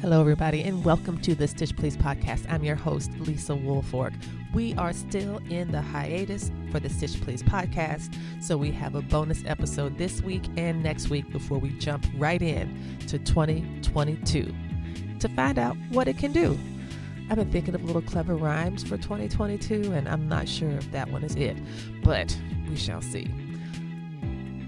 Hello, everybody, and welcome to the Stitch Please podcast. I'm your host, Lisa Woolfork. We are still in the hiatus for the Stitch Please podcast, so we have a bonus episode this week and next week before we jump right in to 2022 to find out what it can do. I've been thinking of little clever rhymes for 2022, and I'm not sure if that one is it, but we shall see.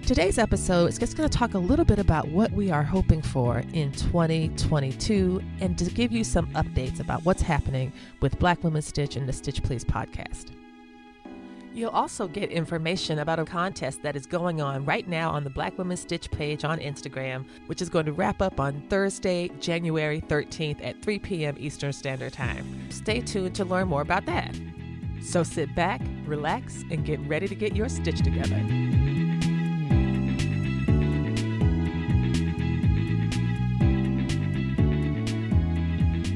Today's episode is just going to talk a little bit about what we are hoping for in 2022 and to give you some updates about what's happening with Black Women Stitch and the Stitch Please podcast. You'll also get information about a contest that is going on right now on the Black Women Stitch page on Instagram, which is going to wrap up on Thursday, January 13th at 3 p.m. Eastern Standard Time. Stay tuned to learn more about that. So sit back, relax, and get ready to get your stitch together.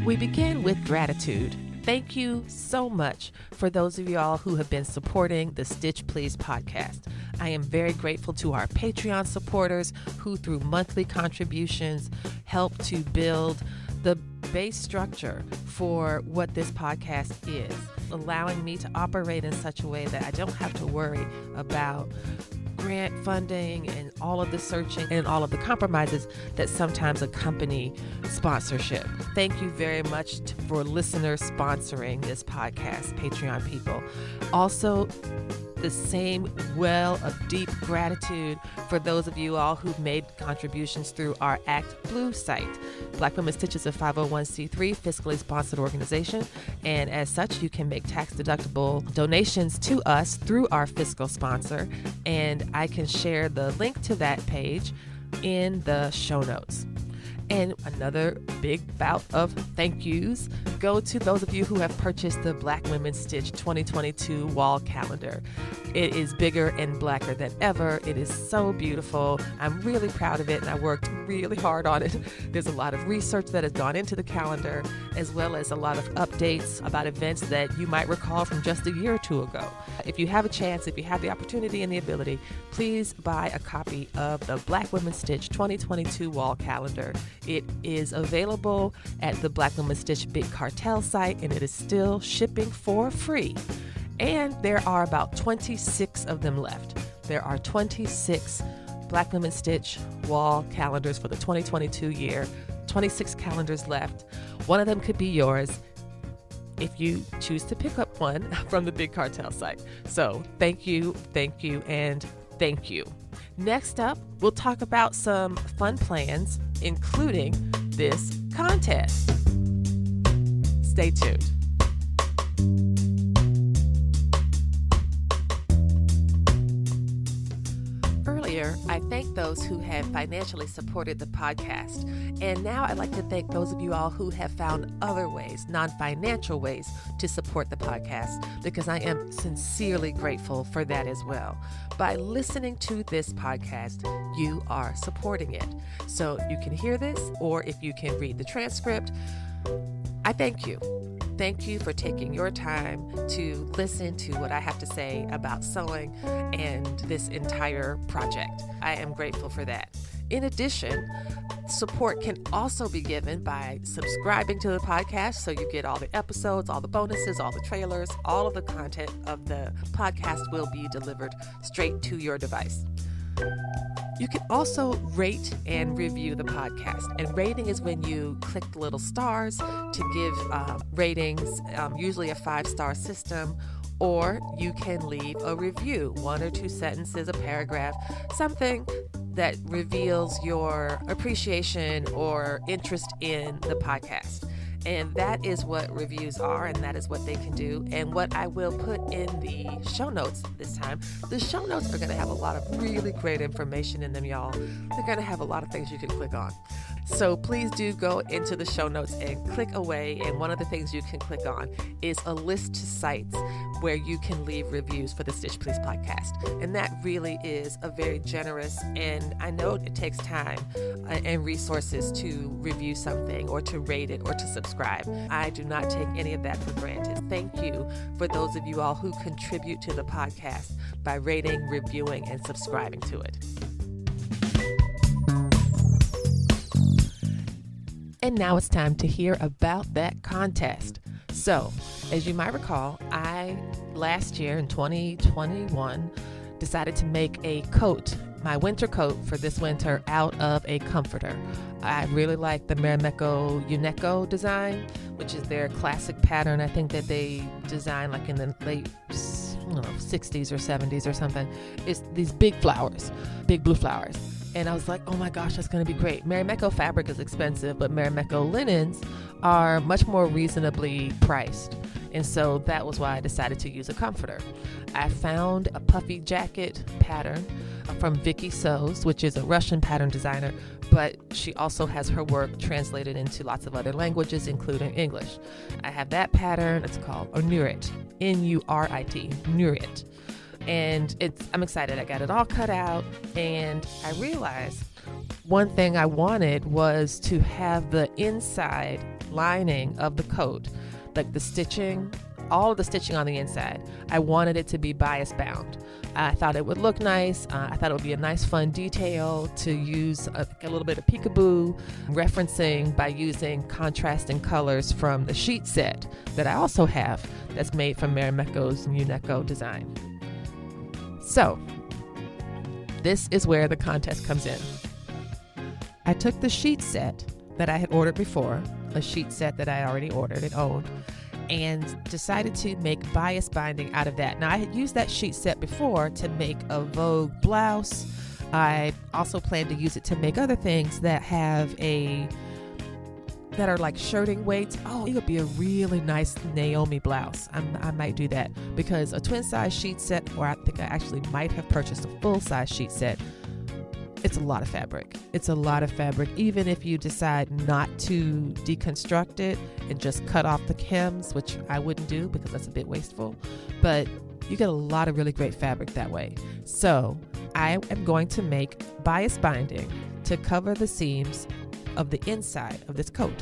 We begin with gratitude. Thank you so much for those of y'all who have been supporting the Stitch Please podcast. I am very grateful to our Patreon supporters who, through monthly contributions, help to build the base structure for what this podcast is, allowing me to operate in such a way that I don't have to worry about grant funding and all of the searching and all of the compromises that sometimes accompany sponsorship. Thank you very much for listeners sponsoring this podcast, Patreon people. Also, the same well of deep gratitude for those of you all who've made contributions through our Act Blue site. Black Women Stitch is a 501c3 fiscally sponsored organization, and as such, you can make tax-deductible donations to us through our fiscal sponsor, and I can share the link to that page in the show notes. And another big bout of thank yous go to those of you who have purchased the Black Women Stitch 2022 wall calendar. It is bigger and blacker than ever. It is so beautiful. I'm really proud of it, and I worked really hard on it. There's a lot of research that has gone into the calendar, as well as a lot of updates about events that you might recall from just a year or two ago. If you have a chance, if you have the opportunity and the ability, please buy a copy of the Black Women Stitch 2022 wall calendar. It is available at the Black Women Stitch Big Cartel site, and it is still shipping for free. And there are about 26 of them left. There are 26 Black Women Stitch wall calendars for the 2022 year, 26 calendars left. One of them could be yours if you choose to pick up one from the Big Cartel site. So thank you, and thank you. Next up, we'll talk about some fun plans, including this contest. Stay tuned. Earlier, I thanked those who have financially supported the podcast, and now I'd like to thank those of you all who have found other ways, non-financial ways, to support the podcast, because I am sincerely grateful for that as well. By listening to this podcast, you are supporting it. So you can hear this, or if you can read the transcript, I thank you. Thank you for taking your time to listen to what I have to say about sewing and this entire project. I am grateful for that. In addition, support can also be given by subscribing to the podcast so you get all the episodes, all the bonuses, all the trailers, all of the content of the podcast will be delivered straight to your device. You can also rate and review the podcast. And rating is when you click the little stars to give ratings, usually a 5-star system, or you can leave a review, 1 or 2 sentences, a paragraph, something that reveals your appreciation or interest in the podcast. And that is what reviews are, and that is what they can do. And what I will put in the show notes this time, the show notes are going to have a lot of really great information in them, y'all. They're going to have a lot of things you can click on. So please do go into the show notes and click away. And one of the things you can click on is a list to sites where you can leave reviews for the Stitch Please podcast. And that really is a very generous, and I know it takes time and resources to review something or to rate it or to subscribe. I do not take any of that for granted. Thank you for those of you all who contribute to the podcast by rating, reviewing, and subscribing to it. And now it's time to hear about that contest. So, as you might recall, I last year in 2021 decided to make a coat, my winter coat for this winter, out of a comforter. I really like the Marimekko Uneko design, which is their classic pattern. I think that they designed like in the late 60s or 70s or something. It's these big flowers, big blue flowers. And I was like, oh my gosh, that's going to be great. Marimekko fabric is expensive, but Marimekko linens are much more reasonably priced. And so that was why I decided to use a comforter. I found a puffy jacket pattern from Vicky Sews, which is a Russian pattern designer, but she also has her work translated into lots of other languages, including English. I have that pattern. It's called Nurit, N-U-R-I-T, Nurit. And I'm excited. I got it all cut out, and I realized one thing I wanted was to have the inside lining of the coat, like the stitching, all of the stitching on the inside. I wanted it to be bias bound. I thought it would look nice. I thought it would be a nice, fun detail to use a little bit of peekaboo, referencing by using contrasting colors from the sheet set that I also have that's made from Marimekko's Uneko design. So, this is where the contest comes in. I took the sheet set that I had ordered before, a sheet set that I already ordered and owned, and decided to make bias binding out of that. Now, I had used that sheet set before to make a Vogue blouse. I also plan to use it to make other things that are like shirting weights. Oh, it would be a really nice Naomi blouse. I might do that, because a twin size sheet set, or I think I actually might have purchased a full size sheet set, it's a lot of fabric. It's a lot of fabric, even if you decide not to deconstruct it and just cut off the hems, which I wouldn't do because that's a bit wasteful, but you get a lot of really great fabric that way. So I am going to make bias binding to cover the seams of the inside of this coat.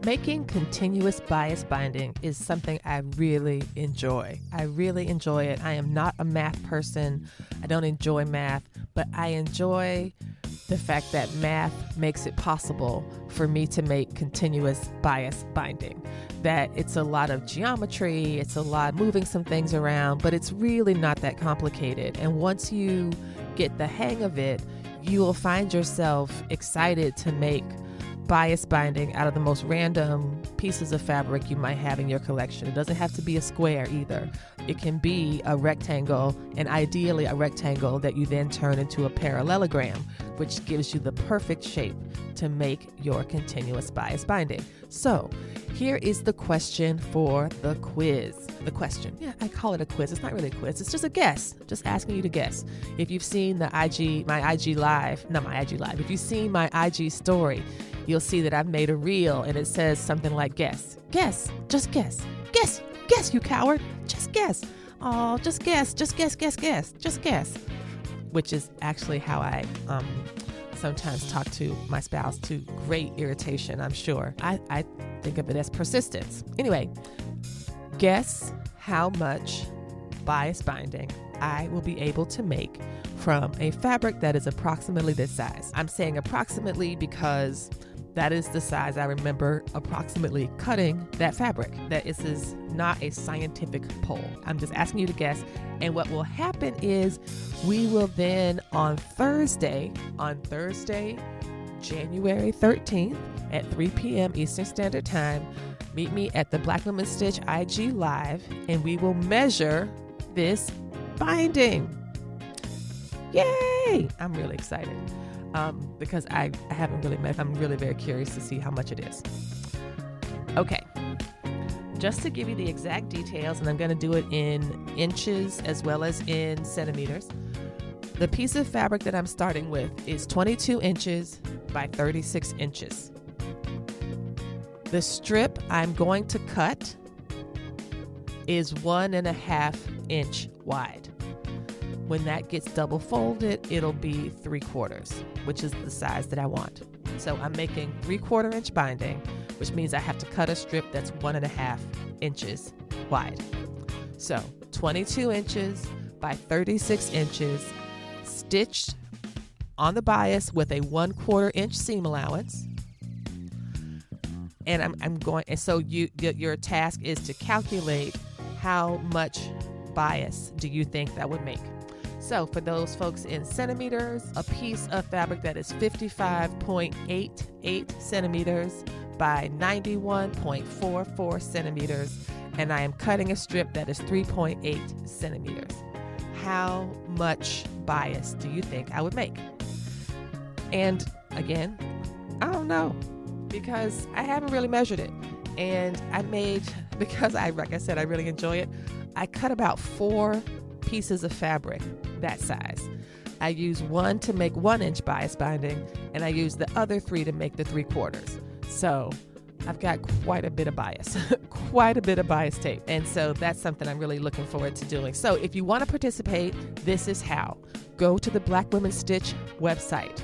Making continuous bias binding is something I really enjoy. I really enjoy it. I am not a math person. I don't enjoy math, but I enjoy the fact that math makes it possible for me to make continuous bias binding. That it's a lot of geometry, it's a lot moving some things around, but it's really not that complicated. And once you get the hang of it, you will find yourself excited to make bias binding out of the most random pieces of fabric you might have in your collection. It doesn't have to be a square either. It can be a rectangle, and ideally a rectangle that you then turn into a parallelogram, which gives you the perfect shape to make your continuous bias binding. So here is the question for the quiz. The question, yeah, I call it a quiz. It's not really a quiz. It's just a guess. Just asking you to guess. If you've seen if you've seen my IG story, you'll see that I've made a reel and it says something like guess, just guess, you coward, just guess. Oh, just guess, which is actually how I sometimes talk to my spouse, to great irritation, I'm sure. I think of it as persistence. Anyway, guess how much bias binding I will be able to make from a fabric that is approximately this size. I'm saying approximately because that is the size I remember approximately cutting that fabric. That this is not a scientific poll. I'm just asking you to guess. And what will happen is we will then on Thursday, January 13th at 3 p.m. Eastern Standard Time, meet me at the Black Women Stitch IG Live, and we will measure this binding. Yay! I'm really excited. Because I haven't really met. I'm really very curious to see how much it is. Okay, just to give you the exact details, and I'm going to do it in inches as well as in centimeters. The piece of fabric that I'm starting with is 22 inches by 36 inches. The strip I'm going to cut is 1.5 inch wide. When that gets double folded, it'll be 3/4, which is the size that I want. So I'm making 3/4 inch binding, which means I have to cut a strip that's 1.5 inches wide. So 22 inches by 36 inches stitched on the bias with a 1/4 inch seam allowance. And I'm going, and so your task is to calculate how much bias do you think that would make. So for those folks in centimeters, a piece of fabric that is 55.88 centimeters by 91.44 centimeters, and I am cutting a strip that is 3.8 centimeters. How much bias do you think I would make? And again, I don't know, because I haven't really measured it. And I made, because like I said, I really enjoy it, I cut about 4 pieces of fabric that size. I use 1 to make 1-inch bias binding, and I use the other 3 to make the 3/4. So I've got quite a bit of bias, quite a bit of bias tape. And so that's something I'm really looking forward to doing. So if you want to participate, this is how. Go to the Black Women Stitch website,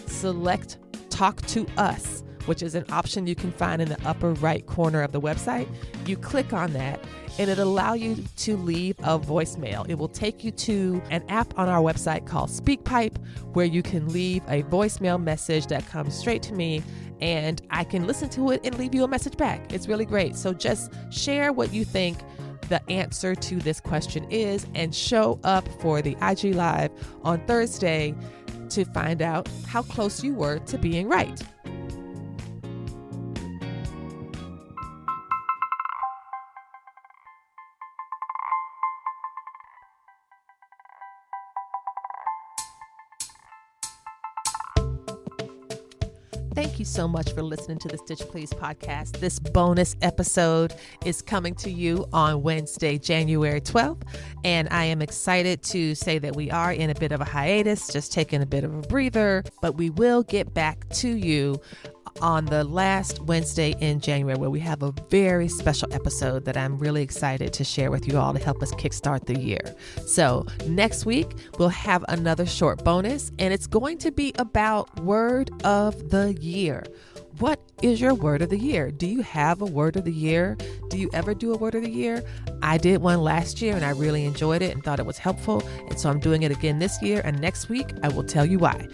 select Talk to Us, which is an option you can find in the upper right corner of the website. You click on that, and it'll allow you to leave a voicemail. It will take you to an app on our website called SpeakPipe, where you can leave a voicemail message that comes straight to me, and I can listen to it and leave you a message back. It's really great. So just share what you think the answer to this question is, and show up for the IG Live on Thursday to find out how close you were to being right. Thank you so much for listening to the Stitch Please podcast. This bonus episode is coming to you on Wednesday, January 12th, and I am excited to say that we are in a bit of a hiatus, just taking a bit of a breather, but we will get back to you on the last Wednesday in January, where we have a very special episode that I'm really excited to share with you all to help us kickstart the year. So next week, we'll have another short bonus, and it's going to be about word of the year. What is your word of the year? Do you have a word of the year? Do you ever do a word of the year? I did one last year, and I really enjoyed it and thought it was helpful. And so I'm doing it again this year, and next week I will tell you why.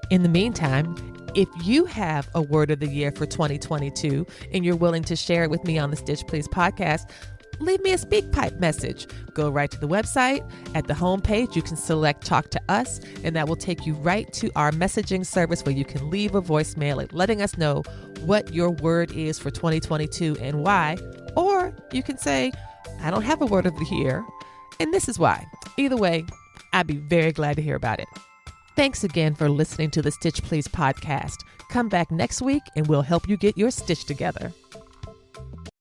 In the meantime, if you have a word of the year for 2022 and you're willing to share it with me on the Stitch Please podcast, leave me a SpeakPipe message. Go right to the website. At the homepage, you can select Talk to Us, and that will take you right to our messaging service where you can leave a voicemail letting us know what your word is for 2022 and why. Or you can say, I don't have a word of the year, and this is why. Either way, I'd be very glad to hear about it. Thanks again for listening to the Stitch Please podcast. Come back next week and we'll help you get your stitch together.